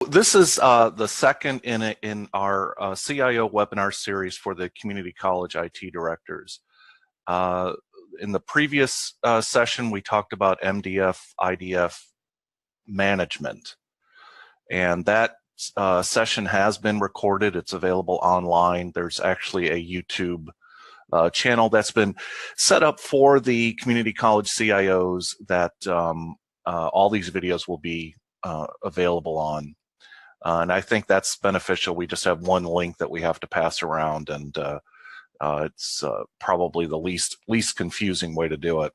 this is the second in our CIO webinar series for the community college IT directors. In the previous session, we talked about MDF, IDF management, and that session has been recorded. It's available online. There's actually a YouTube channel that's been set up for the community college CIOs that all these videos will be available on. And I think that's beneficial. We just have one link that we have to pass around, and it's probably the least confusing way to do it.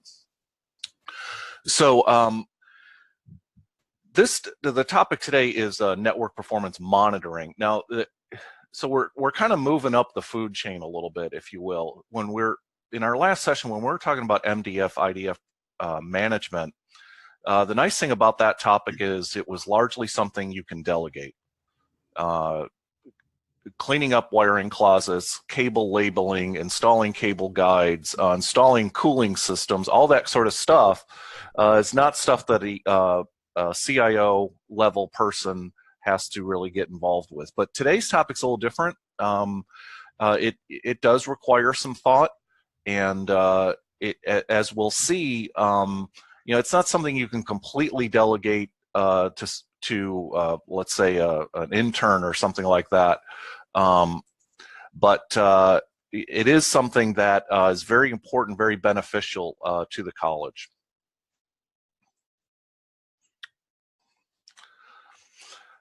So the topic today is network performance monitoring. Now, so we're kind of moving up the food chain a little bit, if you will. When we're in our last session, when we were talking about MDF, IDF management, the nice thing about that topic is it was largely something you can delegate. Cleaning up wiring closets, cable labeling, installing cable guides, installing cooling systems, all that sort of stuff is not stuff that a CIO level person has to really get involved with. But today's topic's a little different. It does require some thought, and as we'll see, it's not something you can completely delegate to let's say an intern or something like that. But it is something that is very important, very beneficial to the college.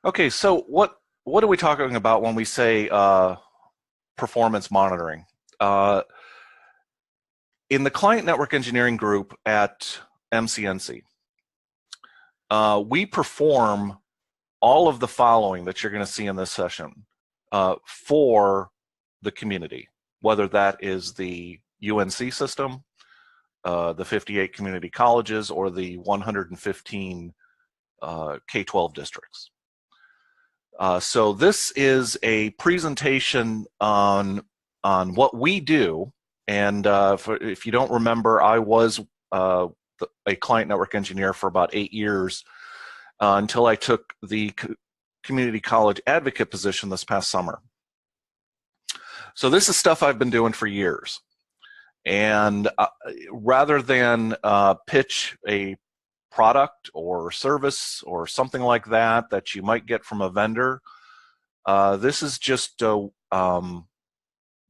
Okay, so what are we talking about when we say performance monitoring? In the client network engineering group at MCNC, we perform all of the following that you're going to see in this session for the community, whether that is the UNC system, the 58 community colleges, or the 115 K-12 districts. So this is a presentation on what we do, and if you don't remember, I was a client network engineer for about 8 years until I took the community college advocate position this past summer. So this is stuff I've been doing for years, and rather than pitch a product or service or something like that you might get from a vendor, this is just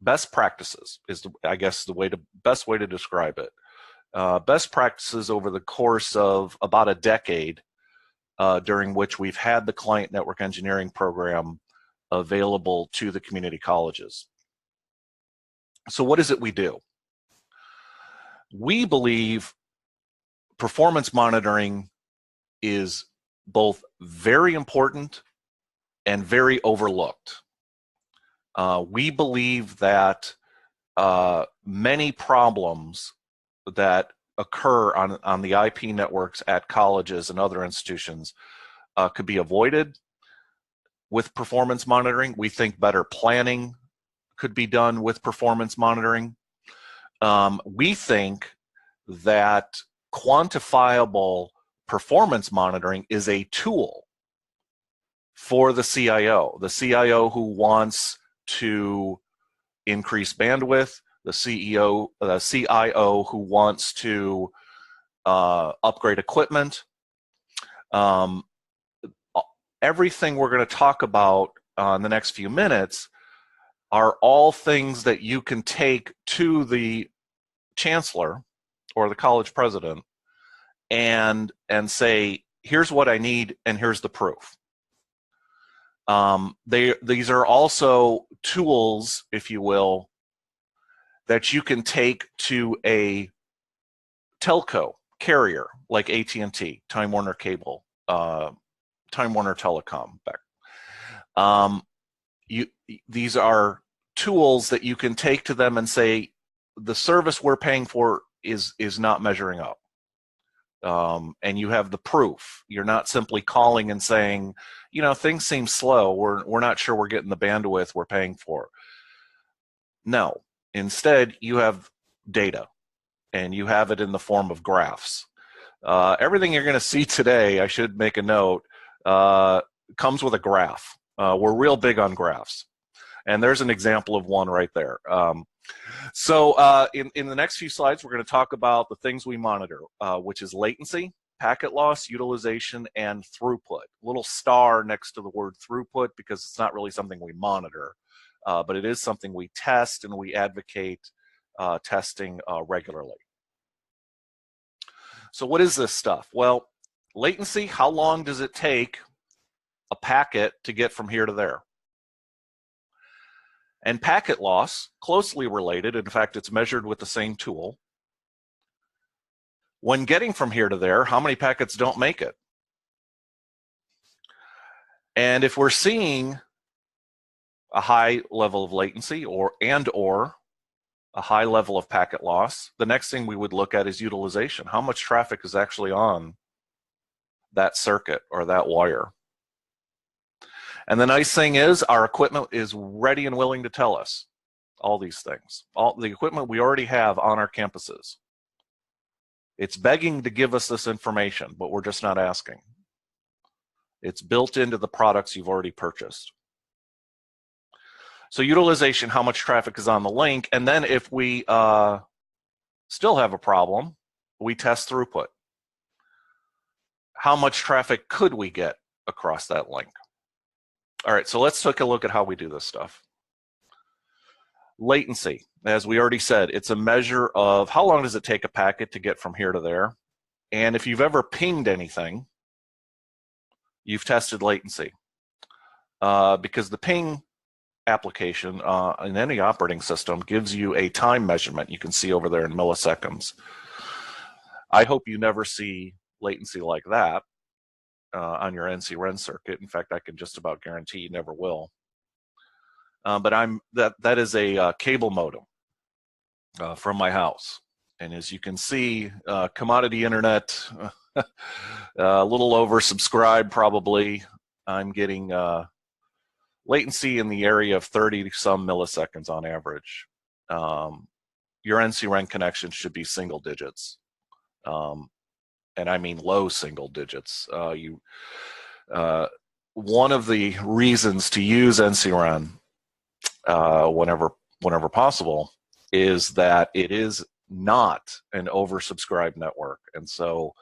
best practices is, I guess, best way to describe it. Best practices over the course of about a decade, during which we've had the client network engineering program available to the community colleges. So what is it we do? We believe performance monitoring is both very important and very overlooked. We believe that many problems that occur on the IP networks at colleges and other institutions could be avoided with performance monitoring. We think better planning could be done with performance monitoring. We think that quantifiable performance monitoring is a tool for the CIO who wants to increase bandwidth, the CIO who wants to upgrade equipment. Everything we're going to talk about in the next few minutes are all things that you can take to the chancellor or the college president and say, here's what I need and here's the proof. These are also tools, if you will, that you can take to a telco carrier like AT&T, Time Warner Cable, Time Warner Telecom. These are tools that you can take to them and say, the service we're paying for is not measuring up. And you have the proof. You're not simply calling and saying, things seem slow. We're not sure we're getting the bandwidth we're paying for. No. Instead, you have data, and you have it in the form of graphs. Everything you're going to see today, I should make a note, comes with a graph. We're real big on graphs. And there's an example of one right there. In the next few slides, we're going to talk about the things we monitor, which is latency, packet loss, utilization, and throughput. A little star next to the word throughput because it's not really something we monitor, but it is something we test, and we advocate testing regularly. So what is this stuff? Well, latency, how long does it take a packet to get from here to there? And packet loss, closely related, in fact, it's measured with the same tool. When getting from here to there, how many packets don't make it? And if we're seeing a high level of latency or a high level of packet loss, the next thing we would look at is utilization. How much traffic is actually on that circuit or that wire? And the nice thing is our equipment is ready and willing to tell us all these things. All the equipment we already have on our campuses. It's begging to give us this information, but we're just not asking. It's built into the products you've already purchased. So utilization, how much traffic is on the link, and then if we still have a problem, we test throughput. How much traffic could we get across that link? All right, so let's take a look at how we do this stuff. Latency, as we already said, it's a measure of how long does it take a packet to get from here to there. And if you've ever pinged anything, you've tested latency. Because the ping application in any operating system gives you a time measurement you can see over there in milliseconds. I hope you never see latency like that on your NC-REN circuit. In fact, I can just about guarantee you never will. But that is a cable modem from my house. And as you can see, commodity internet, a little oversubscribed probably. I'm getting latency in the area of 30 some milliseconds on average. Your NC-REN connection should be single digits. And I mean low single digits. One of the reasons to use NC-REN whenever possible is that it is not an oversubscribed network. And so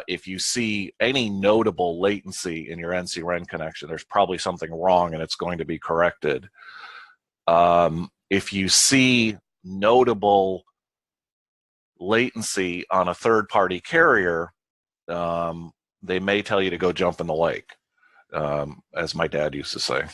if you see any notable latency in your NC-REN connection, there's probably something wrong and it's going to be corrected. If you see notable latency on a third-party carrier, they may tell you to go jump in the lake, as my dad used to say.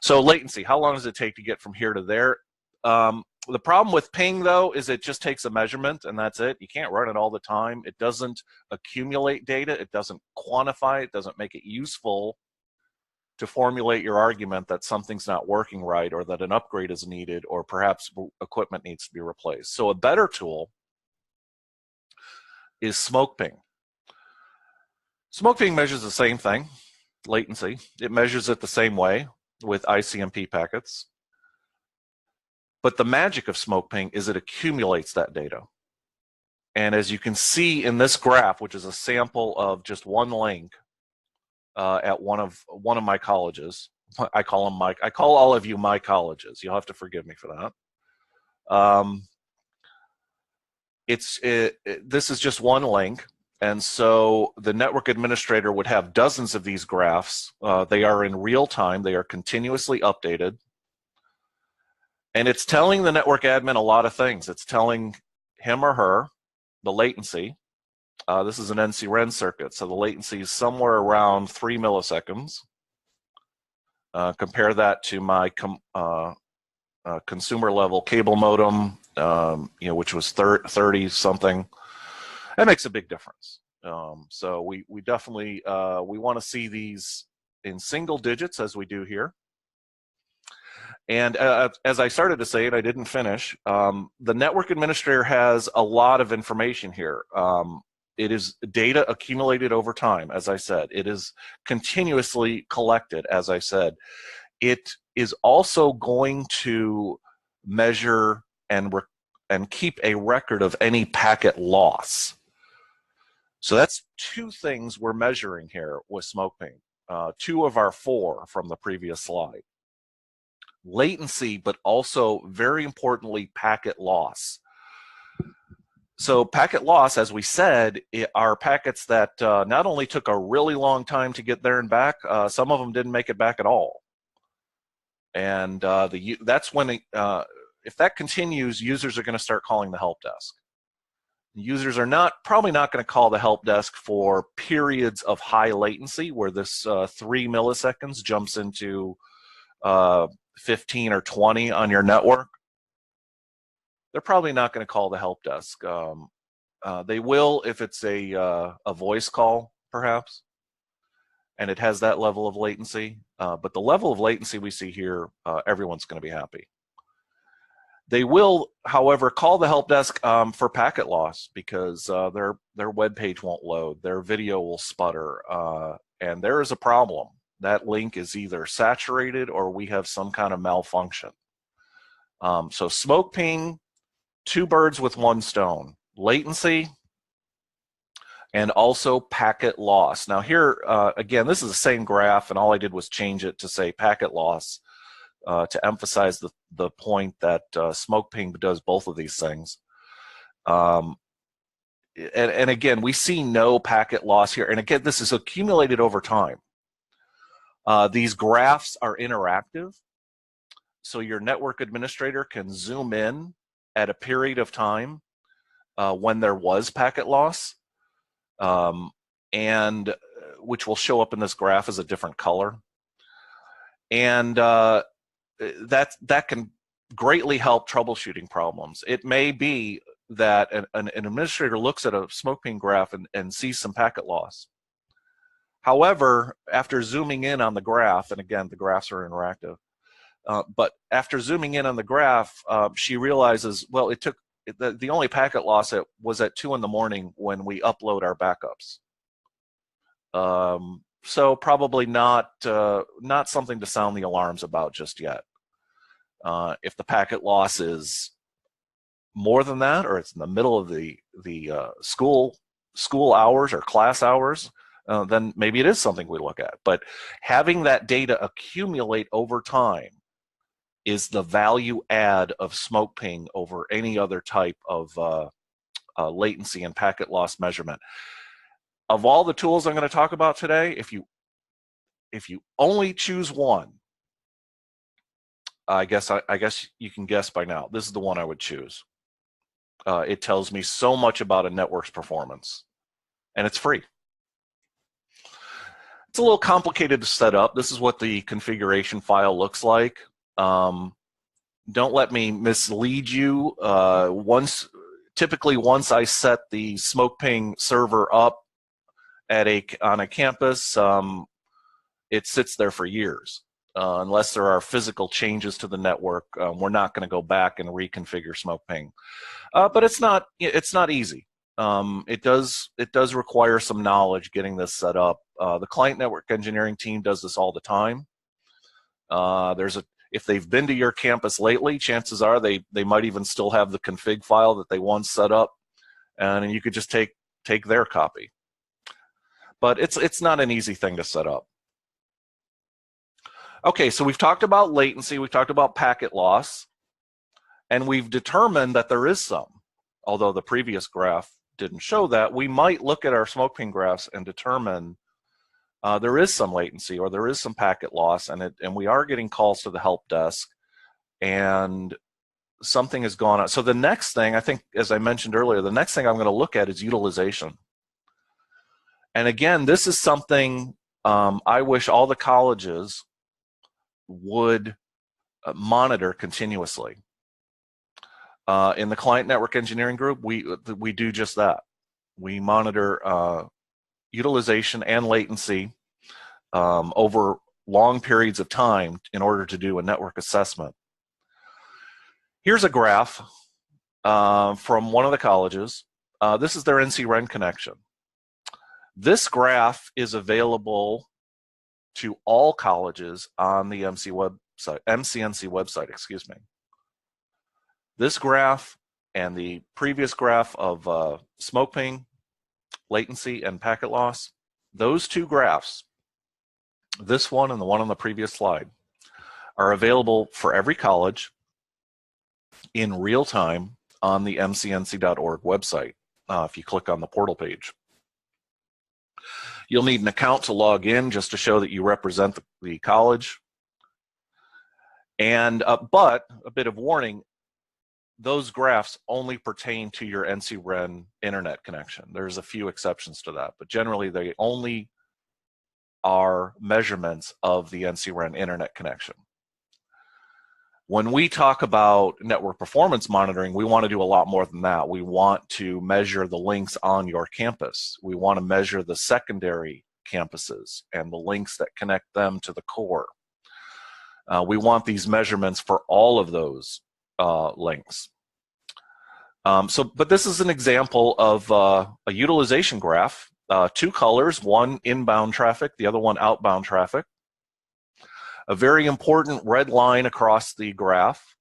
So latency, how long does it take to get from here to there? The problem with ping, though, is it just takes a measurement and that's it. You can't run it all the time. It doesn't accumulate data. It doesn't quantify. It doesn't make it useful to formulate your argument that something's not working right or that an upgrade is needed or perhaps equipment needs to be replaced. So a better tool is smoke ping. Smoke ping measures the same thing, latency. It measures it the same way with ICMP packets. But the magic of smoke ping is it accumulates that data. And as you can see in this graph, which is a sample of just one link at one of my colleges, I call all of you my colleges. You'll have to forgive me for that. This is just one link, and so the network administrator would have dozens of these graphs. They are in real time. They are continuously updated. And it's telling the network admin a lot of things. It's telling him or her the latency. This is an NC-REN circuit, so the latency is somewhere around 3 milliseconds. Compare that to my consumer level cable modem, which was 30 something. That makes a big difference. So we definitely we want to see these in single digits as we do here. And as I started to say, and I didn't finish, the network administrator has a lot of information here. It is data accumulated over time, as I said. It is continuously collected, as I said. It is also going to measure and keep a record of any packet loss. So that's two things we're measuring here with smoke ping. two of our four from the previous slide. Latency, but also very importantly, packet loss. So packet loss, as we said, are packets that not only took a really long time to get there and back, some of them didn't make it back at all. And that's when, if that continues, users are going to start calling the help desk. Users are probably not going to call the help desk for periods of high latency where this 3 milliseconds jumps into 15 or 20 on your network. They're probably not going to call the help desk. They will if it's a voice call, perhaps, and it has that level of latency. But the level of latency we see here, everyone's going to be happy. They will, however, call the help desk for packet loss because their web page won't load, their video will sputter, and there is a problem. That link is either saturated or we have some kind of malfunction. So smoke ping, two birds with one stone: latency and also packet loss. Now here, again, this is the same graph, and all I did was change it to say packet loss to emphasize the point that smoke ping does both of these things. And again, we see no packet loss here. And again, this is accumulated over time. These graphs are interactive, so your network administrator can zoom in at a period of time when there was packet loss, and which will show up in this graph as a different color. And that can greatly help troubleshooting problems. It may be that an administrator looks at a smoke ping graph and sees some packet loss. However, after zooming in on the graph, and again, the graphs are interactive, but after zooming in on the graph, she realizes, well, it took the only packet loss was at 2 in the morning when we upload our backups. So probably not something to sound the alarms about just yet. If the packet loss is more than that, or it's in the middle of the school hours or class hours, then maybe it is something we look at. But having that data accumulate over time is the value add of smoke ping over any other type of latency and packet loss measurement. Of all the tools I'm going to talk about today, if you only choose one, I guess you can guess by now, this is the one I would choose. It tells me so much about a network's performance, and it's free. It's a little complicated to set up. This is what the configuration file looks like. Don't let me mislead you. Typically once I set the smoke ping server up on a campus, it sits there for years. Unless there are physical changes to the network, we're not going to go back and reconfigure smoke ping. But it's not easy. It does require some knowledge getting this set up. The client network engineering team does this all the time. If they've been to your campus lately, chances are they might even still have the config file that they once set up, and you could just take their copy. But it's not an easy thing to set up. Okay, so we've talked about latency, we've talked about packet loss, and we've determined that there is some. Although the previous graph didn't show that, we might look at our smoke ping graphs and determine there is some latency or there is some packet loss, and we are getting calls to the help desk, and something has gone on. So the next thing, I think, as I mentioned earlier, the next thing I'm going to look at is utilization. And again, this is something I wish all the colleges would monitor continuously. In the client network engineering group, we do just that. We monitor utilization and latency over long periods of time in order to do a network assessment. Here's a graph from one of the colleges. This is their NC-REN connection. This graph is available to all colleges on the MCNC website, excuse me. This graph and the previous graph of smoke ping, latency, and packet loss, those two graphs this one and the one on the previous slide, are available for every college in real time on the mcnc.org website. If you click on the portal page, you'll need an account to log in just to show that you represent the college. And but a bit of warning, those graphs only pertain to your NCREN internet connection. There's a few exceptions to that, but generally they only are measurements of the NCREN internet connection. When we talk about network performance monitoring, we want to do a lot more than that. We want to measure the links on your campus. We want to measure the secondary campuses and the links that connect them to the core. We want these measurements for all of those links. But this is an example of a utilization graph, two colors, one inbound traffic, the other one outbound traffic. A very important red line across the graph,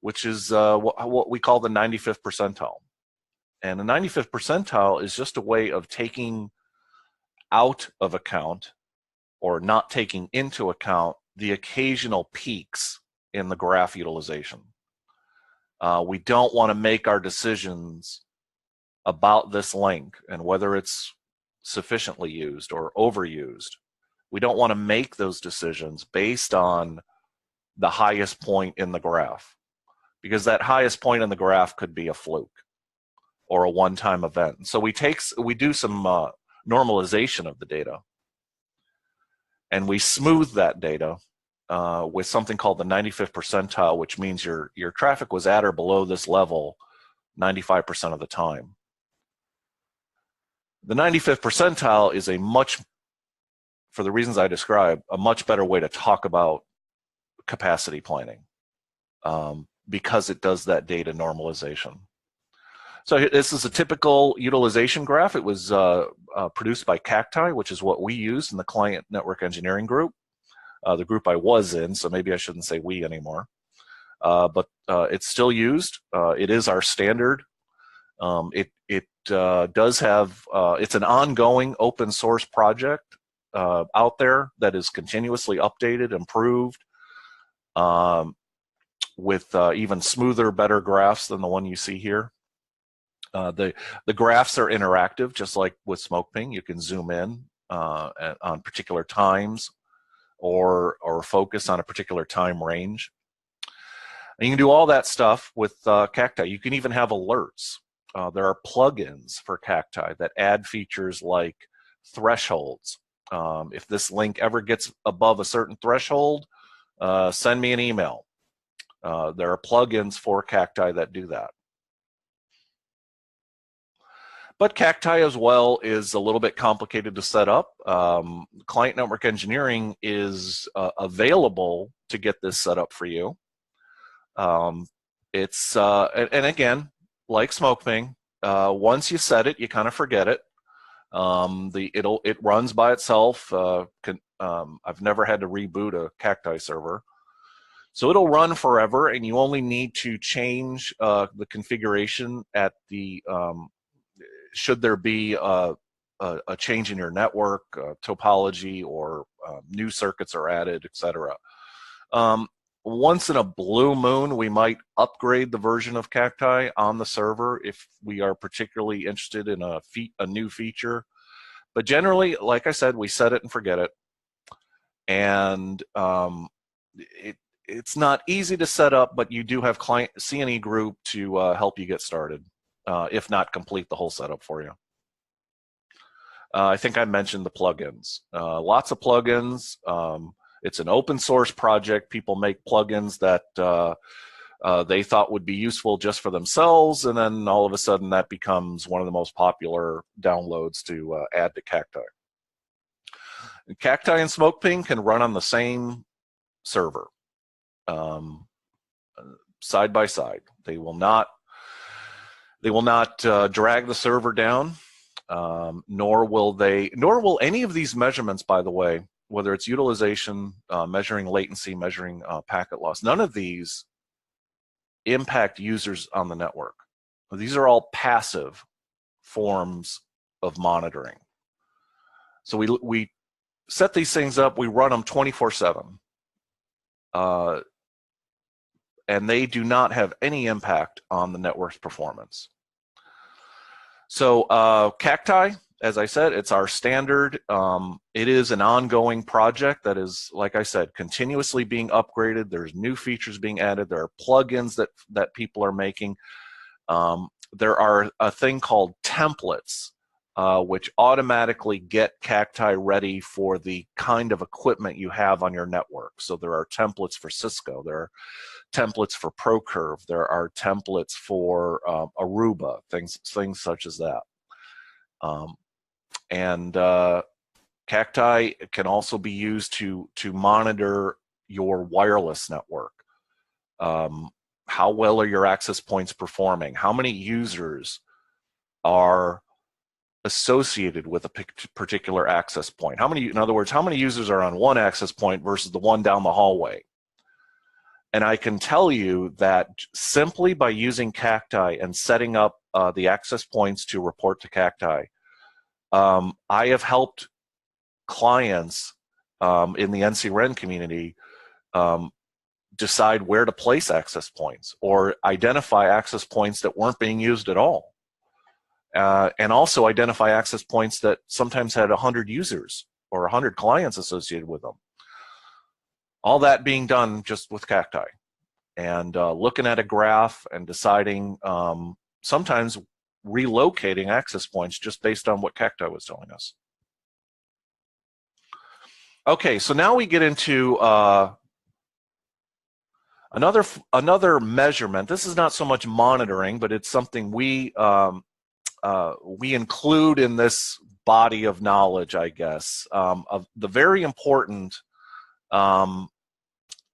which is what we call the 95th percentile. And the 95th percentile is just a way of taking out of account or not taking into account the occasional peaks in the graph utilization. We don't want to make our decisions about this link and whether it's sufficiently used or overused. We don't want to make those decisions based on the highest point in the graph, because that highest point in the graph could be a fluke or a one-time event. So we do some normalization of the data, and we smooth that data with something called the 95th percentile, which means your traffic was at or below this level 95% of the time. The 95th percentile is for the reasons I described, a much better way to talk about capacity planning because it does that data normalization. So this is a typical utilization graph. It was produced by Cacti, which is what we use in the client network engineering group, the group I was in, so maybe I shouldn't say we anymore. But it's still used. It is our standard. It does have, it's an ongoing open source project out there that is continuously updated, improved, with even smoother, better graphs than the one you see here. The graphs are interactive, just like with SmokePing. You can zoom in on particular times or focus on a particular time range. And you can do all that stuff with Cacti. You can even have alerts. There are plugins for Cacti that add features like thresholds. If this link ever gets above a certain threshold, send me an email. There are plugins for Cacti that do that. But Cacti as well is a little bit complicated to set up. Client network engineering is available to get this set up for you. And again, like SmokePing, once you set it, you kind of forget it. It runs by itself. I've never had to reboot a Cacti server. So it'll run forever, and you only need to change the configuration at the should there be a change in your network topology, or new circuits are added, etc. Once in a blue moon, we might upgrade the version of Cacti on the server if we are particularly interested in a new feature. But generally, like I said, we set it and forget it. And it's not easy to set up, but you do have client CNE group to help you get started, if not complete the whole setup for you. I think I mentioned the plugins. Lots of plugins. It's an open source project. People make plugins that they thought would be useful just for themselves, and then all of a sudden that becomes one of the most popular downloads to add to Cacti. And Cacti and SmokePing can run on the same server, side by side. They will not drag the server down, nor will any of these measurements, by the way, whether it's utilization, measuring latency, measuring packet loss, none of these impact users on the network. These are all passive forms of monitoring. So we set these things up. We run them 24/7. And they do not have any impact on the network's performance. So Cacti, as I said, it's our standard. It is an ongoing project that is, like I said, continuously being upgraded. There's new features being added. There are plugins that people are making. There are a thing called templates, which automatically get Cacti ready for the kind of equipment you have on your network. So there are templates for Cisco. There are templates for ProCurve. There are templates for Aruba, things such as that. And Cacti can also be used to monitor your wireless network. How well are your access points performing? How many users are associated with a particular access point? How many, in other words, how many users are on one access point versus the one down the hallway? And I can tell you that simply by using Cacti and setting up the access points to report to Cacti, I have helped clients in the NCREN community decide where to place access points or identify access points that weren't being used at all. And also identify access points that sometimes had 100 users or 100 clients associated with them. All that being done just with Cacti. And looking at a graph and deciding, sometimes relocating access points just based on what Cacti was telling us. Okay, so now we get into another measurement. This is not so much monitoring, but it's something we include in this body of knowledge, I guess, of the very important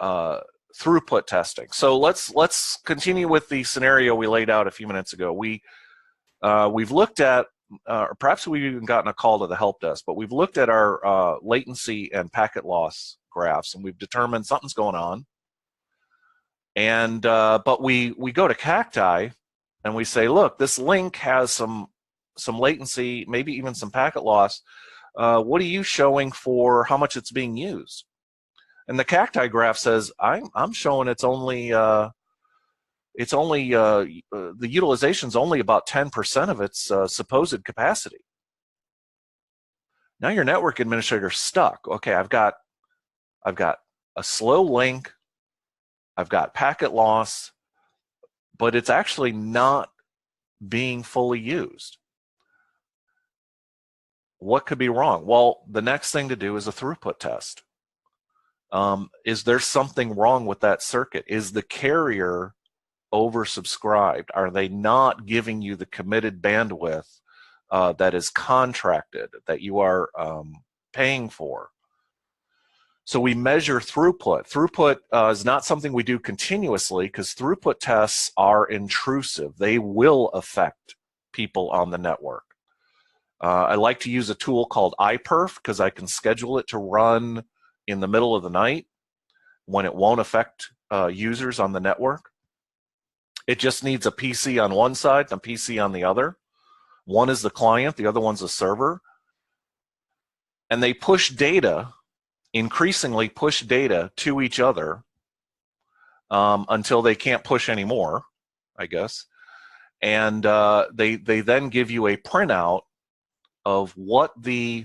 throughput testing. So let's continue with the scenario we laid out a few minutes ago. We've looked at, or perhaps we've even gotten a call to the help desk, but we've looked at our latency and packet loss graphs, and we've determined something's going on. And but we go to Cacti and we say, look, this link has some latency, maybe even some packet loss. What are you showing for how much it's being used? And the Cacti graph says, I'm showing it's only the utilization's only about 10% of its supposed capacity. Now your network administrator's stuck. Okay, I've got a slow link, I've got packet loss, but it's actually not being fully used. What could be wrong? Well, the next thing to do is a throughput test. Is there something wrong with that circuit? Is the carrier oversubscribed? Are they not giving you the committed bandwidth that is contracted, that you are paying for? So we measure throughput. Throughput is not something we do continuously because throughput tests are intrusive. They will affect people on the network. I like to use a tool called iPerf because I can schedule it to run in the middle of the night when it won't affect users on the network. It just needs a PC on one side and a PC on the other. One is the client, the other one's the server. And they push data, increasingly push data to each other until they can't push anymore, I guess. And they then give you a printout of what the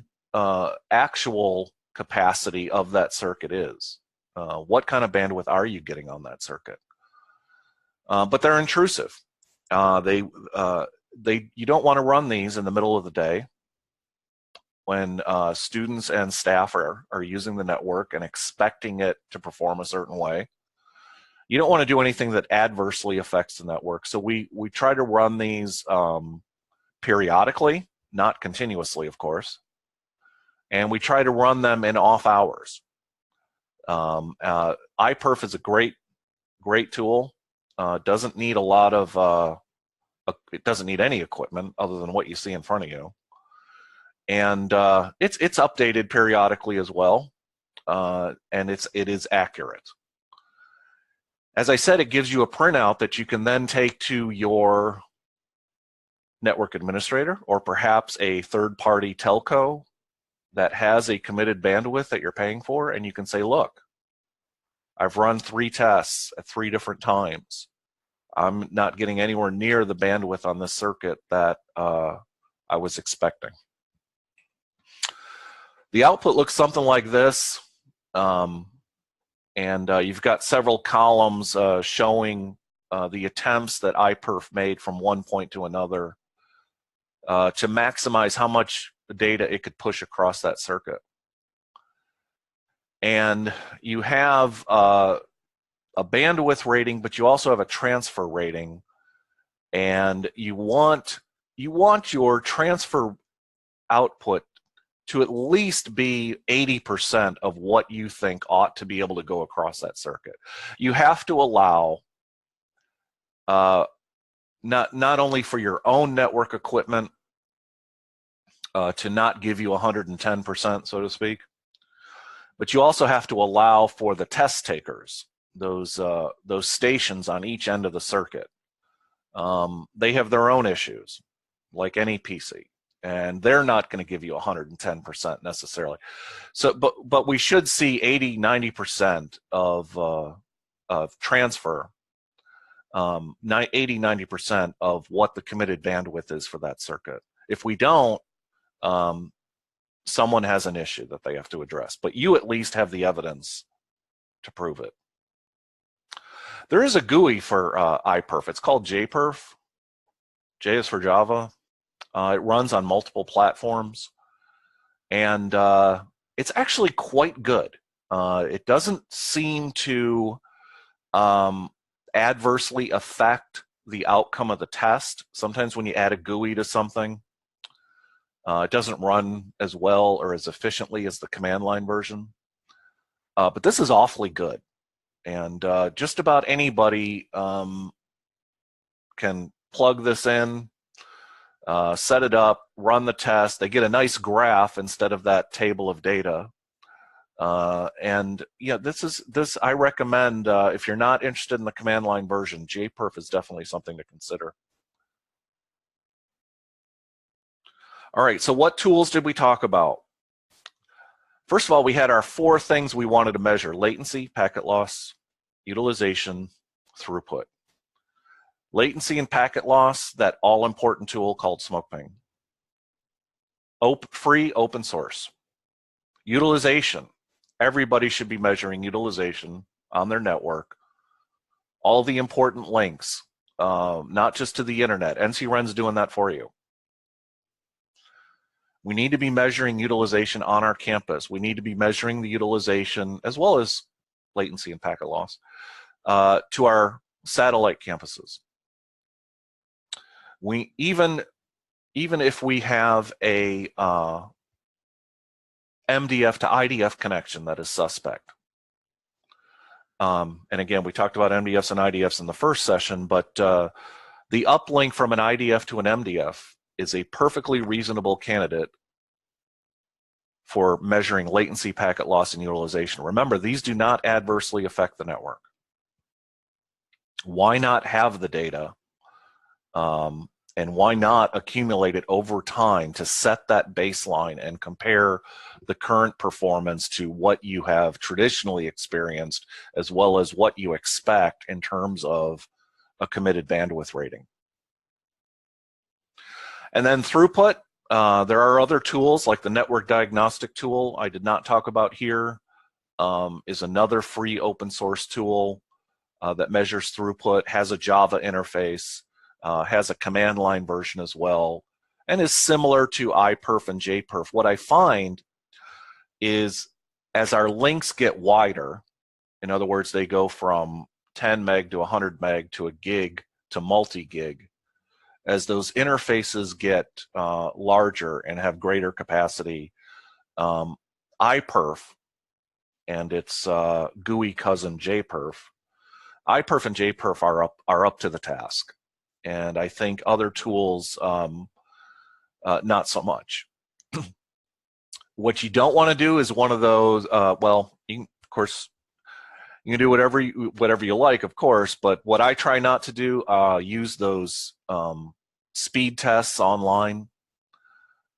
actual capacity of that circuit is. What kind of bandwidth are you getting on that circuit? But they're intrusive. You don't want to run these in the middle of the day when students and staff are using the network and expecting it to perform a certain way. You don't want to do anything that adversely affects the network. So we try to run these periodically, not continuously, of course. And we try to run them in off hours. iPerf is a great tool. Doesn't need a lot of, it doesn't need any equipment other than what you see in front of you. And it's updated periodically as well. And it is accurate. As I said, it gives you a printout that you can then take to your network administrator or perhaps a third-party telco that has a committed bandwidth that you're paying for, and you can say, look, I've run 3 tests at 3 different times. I'm not getting anywhere near the bandwidth on this circuit that I was expecting. The output looks something like this, and you've got several columns showing the attempts that iPerf made from one point to another to maximize how much data it could push across that circuit. And you have a bandwidth rating, but you also have a transfer rating, and you want your transfer output to at least be 80% of what you think ought to be able to go across that circuit. You have to allow not only for your own network equipment to not give you 110%, so to speak, but you also have to allow for the test takers, those stations on each end of the circuit. They have their own issues, like any PC, and they're not going to give you 110% necessarily. So, but we should see 80-90% of transfer, 80-90% of what the committed bandwidth is for that circuit. If we don't, someone has an issue that they have to address, but you at least have the evidence to prove it. There is a GUI for iPerf. It's called JPerf. J is for Java. It runs on multiple platforms, and it's actually quite good. It doesn't seem to adversely affect the outcome of the test. Sometimes when you add a GUI to something, it doesn't run as well or as efficiently as the command line version. But this is awfully good. And just about anybody can plug this in, set it up, run the test. They get a nice graph instead of that table of data. And yeah, this I recommend if you're not interested in the command line version, JPerf is definitely something to consider. All right, so what tools did we talk about? First of all, we had our 4 things we wanted to measure: latency, packet loss, utilization, throughput. Latency and packet loss, that all-important tool called SmokePing. Free open source. Utilization. Everybody should be measuring utilization on their network. All the important links, not just to the internet. NCREN's doing that for you. We need to be measuring utilization on our campus. We need to be measuring the utilization as well as latency and packet loss to our satellite campuses. We even if we have a MDF to IDF connection that is suspect. And again, we talked about MDFs and IDFs in the first session, but the uplink from an IDF to an MDF is a perfectly reasonable candidate for measuring latency, packet loss, and utilization. Remember, these do not adversely affect the network. Why not have the data, and why not accumulate it over time to set that baseline and compare the current performance to what you have traditionally experienced as well as what you expect in terms of a committed bandwidth rating. And then throughput. There are other tools like the network diagnostic tool I did not talk about here, is another free open source tool that measures throughput, has a Java interface, has a command line version as well, and is similar to iPerf and JPerf. What I find is as our links get wider, in other words, they go from 10 meg to 100 meg to a gig to multi-gig, as those interfaces get larger and have greater capacity, iPerf and its GUI cousin JPerf, iPerf and JPerf are up to the task, and I think other tools not so much. What you don't want to do is one of those. Well, of course, you can do whatever you like, of course. But what I try not to do, use those speed tests online.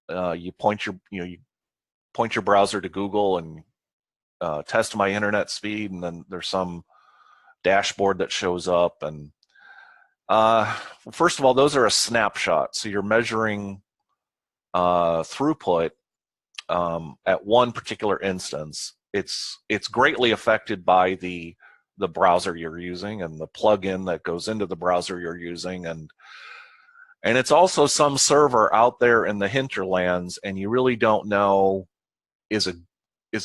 You point your, you point your browser to Google and test my internet speed, and then there's some dashboard that shows up. And first of all, those are a snapshot, so you're measuring throughput at one particular instance. It's greatly affected by the browser you're using and the plugin that goes into the browser you're using, and it's also some server out there in the hinterlands, and you really don't know is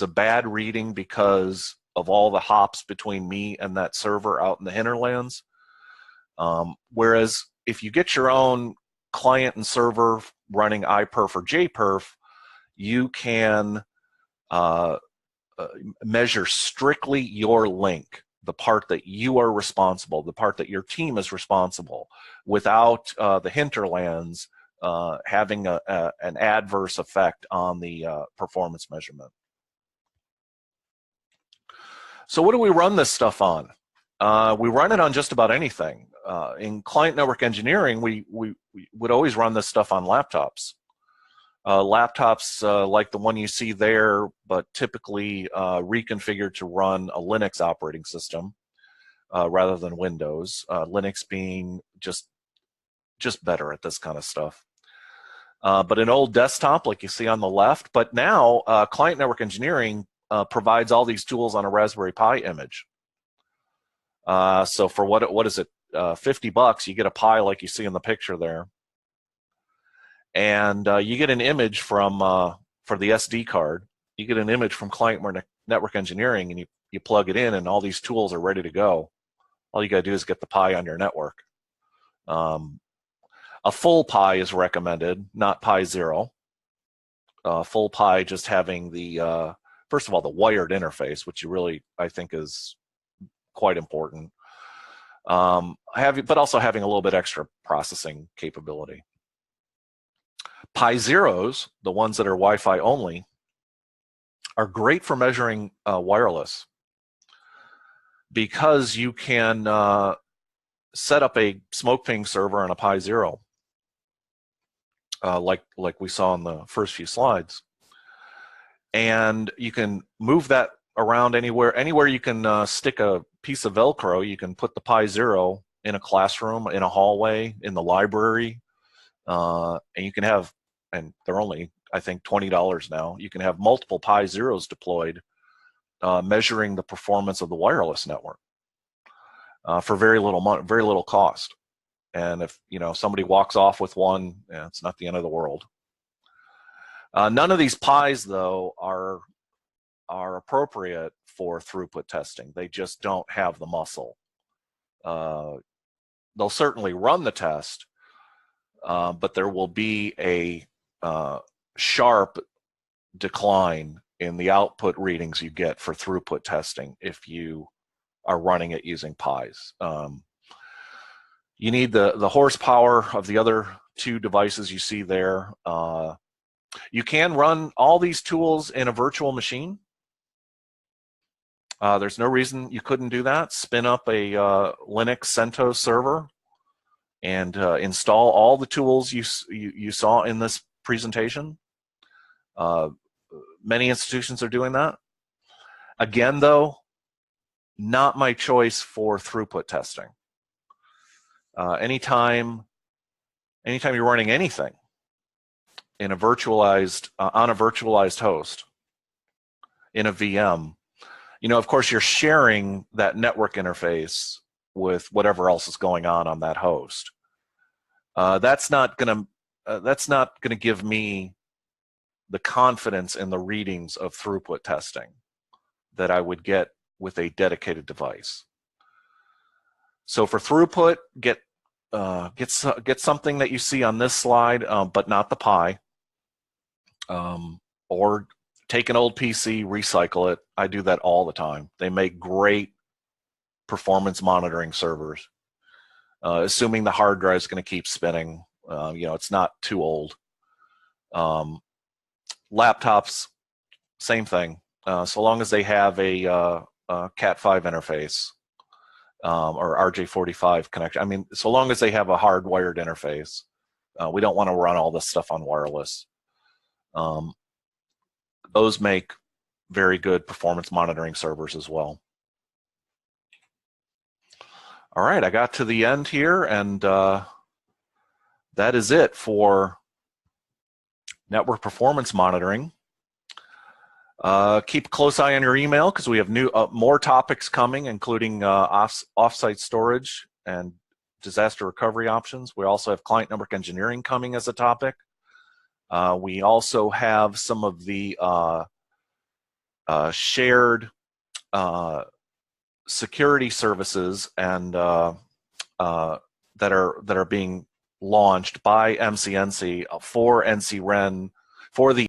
a bad reading because of all the hops between me and that server out in the hinterlands. Whereas if you get your own client and server running iPerf or JPerf, you can measure strictly your link, the part that you are responsible, the part that your team is responsible, without the hinterlands having an adverse effect on the performance measurement. So what do we run this stuff on? We run it on just about anything. In client network engineering, we would always run this stuff on laptops. Laptops like the one you see there, but typically reconfigured to run a Linux operating system rather than Windows. Linux being just better at this kind of stuff. But an old desktop like you see on the left. But now client network engineering provides all these tools on a Raspberry Pi image. So for what is it, $50, you get a Pi like you see in the picture there. And you get an image from, for the SD card, you get an image from client network engineering, and you plug it in, and all these tools are ready to go. All you got to do is get the Pi on your network. A full Pi is recommended, not Pi Zero. Full Pi just having the, first of all, the wired interface, which you really, I think, is quite important. But also having a little bit extra processing capability. Pi Zeros, the ones that are Wi-Fi only, are great for measuring wireless, because you can set up a smoke ping server on a Pi Zero, like we saw in the first few slides, and you can move that around anywhere you can stick a piece of Velcro. You can put the Pi Zero in a classroom, in a hallway, in the library, and you can have, and they're only, I think, $20 now. You can have multiple Pi Zeros deployed, measuring the performance of the wireless network for very little money, very little cost. And if somebody walks off with one, it's not the end of the world. None of these Pis, though, are appropriate for throughput testing. They just don't have the muscle. They'll certainly run the test, but there will be a sharp decline in the output readings you get for throughput testing if you are running it using Pis. You need the horsepower of the other two devices you see there. You can run all these tools in a virtual machine. There's no reason you couldn't do that. Spin up a Linux CentOS server and install all the tools you saw in this presentation. Many institutions are doing that. Again, though, not my choice for throughput testing. Anytime you're running anything in a virtualized on a virtualized host in a VM, of course you're sharing that network interface with whatever else is going on that host. That's not gonna give me the confidence in the readings of throughput testing that I would get with a dedicated device. So for throughput, get something that you see on this slide, but not the Pi. Or take an old PC, recycle it. I do that all the time. They make great performance monitoring servers, assuming the hard drive is going to keep spinning. It's not too old. Laptops, same thing. So long as they have a Cat5 interface or RJ45 connection. I mean, so long as they have a hardwired interface. We don't want to run all this stuff on wireless. those make very good performance monitoring servers as well. All right, I got to the end here, and that is it for network performance monitoring. Keep a close eye on your email because we have more topics coming, including offsite storage and disaster recovery options. We also have client network engineering coming as a topic. We also have some of the shared security services and that are being launched by MCNC for NCREN for the